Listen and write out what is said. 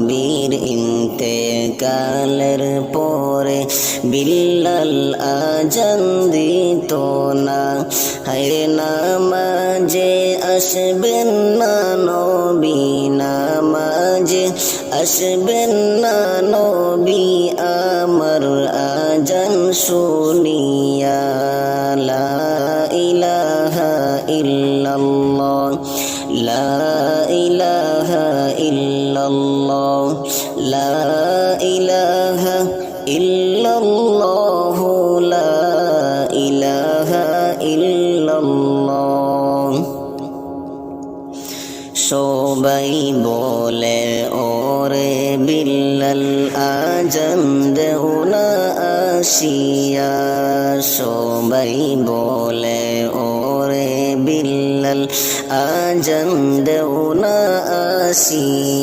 নবীর ইন্তেকালের পরে বিল্লাল আজান দিত না। হায়রে নামাজে আসবেন না নবী, নামাজে আসবেন না নবী আমার আজান শুনিয়া। লা ইলাহা ইল্লাল্লাহ, লা ইলাহা ইল্লাল্লাহ, লা ইলাহা ইল্লাল্লাহ, লা ইলাহা ইল্লাল্লাহ। সবাই বলে ওরে বিল্লাল আজান দেও না আসিয়া, সবাই বলে ওরে বিল্লাল আজান দেও না আসিয়া।